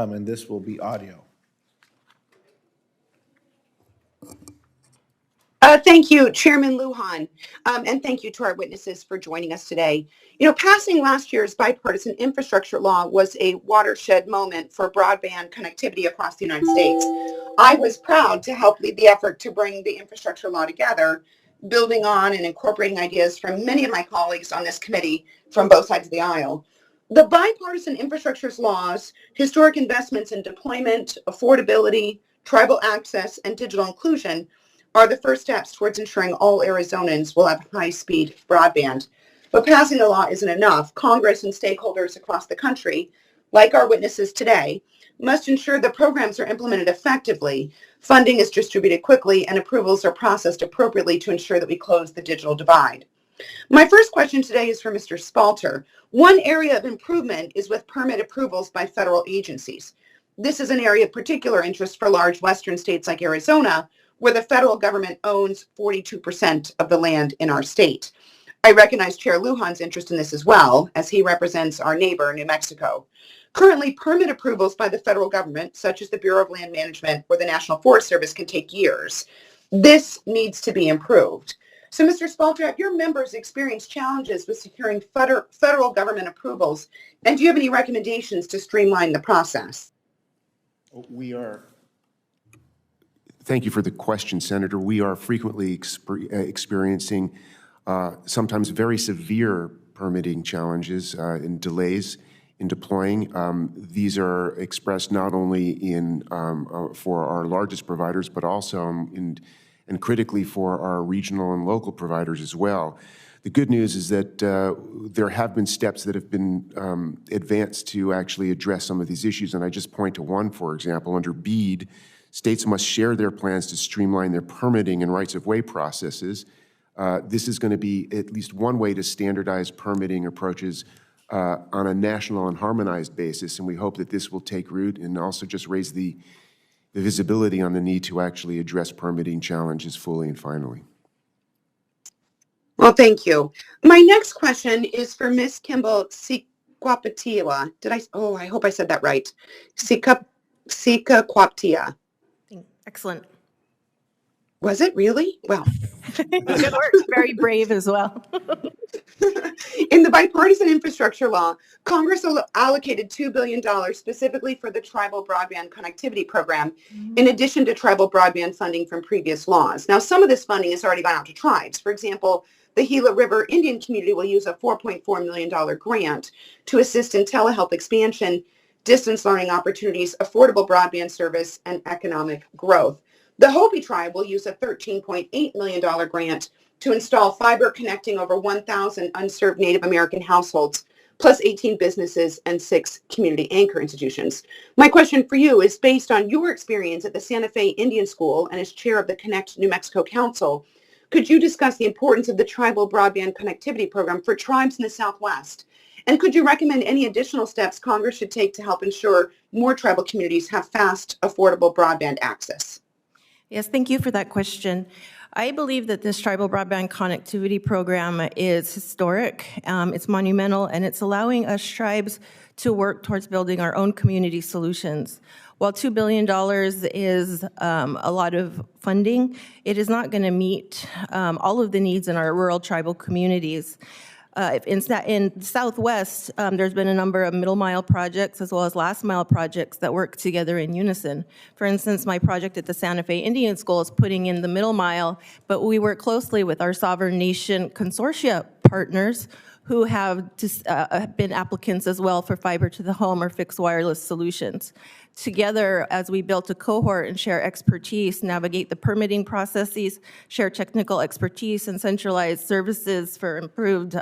And this will be audio. Thank you, Chairman Lujan, and thank you to our witnesses for joining us today. Passing last year's bipartisan infrastructure law was a watershed moment for broadband connectivity across the United States. I was proud to help lead the effort to bring the infrastructure law together, building on and incorporating ideas from many of my colleagues on this committee from both sides of the aisle. The bipartisan infrastructure law's historic investments in deployment, affordability, tribal access, and digital inclusion are the first steps towards ensuring all Arizonans will have high-speed broadband. But passing the law isn't enough. Congress and stakeholders across the country, like our witnesses today, must ensure the programs are implemented effectively, funding is distributed quickly, and approvals are processed appropriately to ensure that we close the digital divide. My first question today is for Mr. Spalter. One area of improvement is with permit approvals by federal agencies. This is an area of particular interest for large western states like Arizona, where the federal government owns 42% of the land in our state. I recognize Chair Lujan's interest in this as well, as he represents our neighbor, New Mexico. Currently, permit approvals by the federal government, such as the Bureau of Land Management or the National Forest Service, can take years. This needs to be improved. So, Mr. Spalter, have your members experienced challenges with securing federal government approvals, and do you have any recommendations to streamline the process? Thank you for the question, Senator. We are frequently experiencing sometimes very severe permitting challenges and delays in deploying. These are expressed not only for our largest providers, but also and critically for our regional and local providers as well. The good news is that there have been steps that have been advanced to actually address some of these issues, and I just point to one, for example, under BEAD. States must share their plans to streamline their permitting and rights-of-way processes. This is going to be at least one way to standardize permitting approaches on a national and harmonized basis, and we hope that this will take root and also just raise the visibility on the need to actually address permitting challenges fully and finally. Well, thank you. My next question is for Ms. Kimball Sikwapatia. I hope I said that right. Sikwapatia. Excellent. Was it really? Well. Good work. Very brave as well. In the bipartisan infrastructure law, Congress allocated $2 billion specifically for the tribal broadband connectivity program, in addition to tribal broadband funding from previous laws. Now, some of this funding has already gone out to tribes. For example, the Gila River Indian community will use a $4.4 million grant to assist in telehealth expansion, distance learning opportunities, affordable broadband service, and economic growth. The Hopi tribe will use a $13.8 million grant to install fiber connecting over 1,000 unserved Native American households, plus 18 businesses and 6 community anchor institutions. My question for you is, based on your experience at the Santa Fe Indian School and as chair of the Connect New Mexico Council, could you discuss the importance of the tribal broadband connectivity program for tribes in the Southwest? And could you recommend any additional steps Congress should take to help ensure more tribal communities have fast, affordable broadband access? Yes, thank you for that question. I believe that this tribal broadband connectivity program is historic, it's monumental, and it's allowing us tribes to work towards building our own community solutions. While $2 billion is a lot of funding, it is not going to meet all of the needs in our rural tribal communities. In Southwest, there's been a number of middle mile projects as well as last mile projects that work together in unison. For instance, my project at the Santa Fe Indian School is putting in the middle mile, but we work closely with our sovereign nation consortia partners who have been applicants as well for fiber to the home or fixed wireless solutions. Together, as we built a cohort and share expertise, navigate the permitting processes, share technical expertise, and centralize services for improved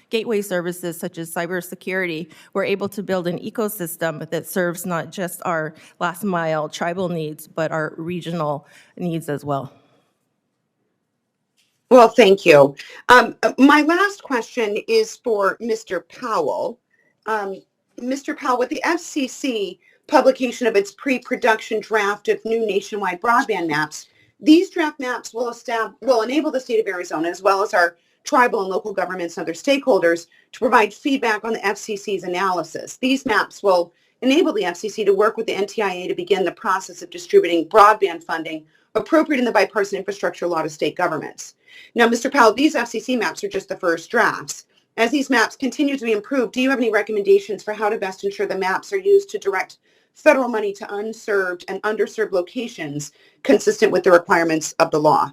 gateway services such as cybersecurity, we're able to build an ecosystem that serves not just our last mile tribal needs, but our regional needs as well. Well, thank you. My last question is for Mr. Powell. Mr. Powell, with the FCC publication of its pre-production draft of new nationwide broadband maps, these draft maps will enable the state of Arizona, as well as our tribal and local governments and other stakeholders, to provide feedback on the FCC's analysis. These maps will enable the FCC to work with the NTIA to begin the process of distributing broadband funding appropriate in the bipartisan infrastructure law to state governments. Now, Mr. Powell, these FCC maps are just the first drafts. As these maps continue to be improved, do you have any recommendations for how to best ensure the maps are used to direct federal money to unserved and underserved locations consistent with the requirements of the law?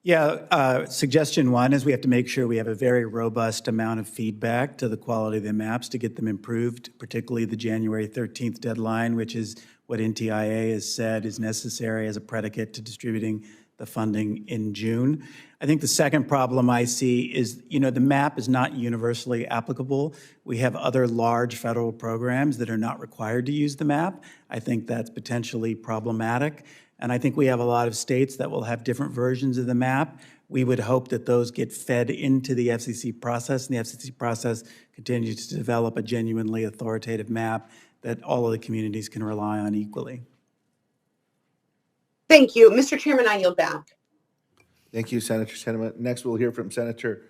Yeah, suggestion one is we have to make sure we have a very robust amount of feedback to the quality of the maps to get them improved, particularly the January 13th deadline, which is what NTIA has said is necessary as a predicate to distributing the funding in June. I think the second problem I see is, the map is not universally applicable. We have other large federal programs that are not required to use the map. I think that's potentially problematic. And I think we have a lot of states that will have different versions of the map. We would hope that those get fed into the FCC process, and the FCC process continues to develop a genuinely authoritative map that all of the communities can rely on equally. Thank you. Mr. Chairman, I yield back. Thank you, Senator Sinema. Next, we'll hear from Senator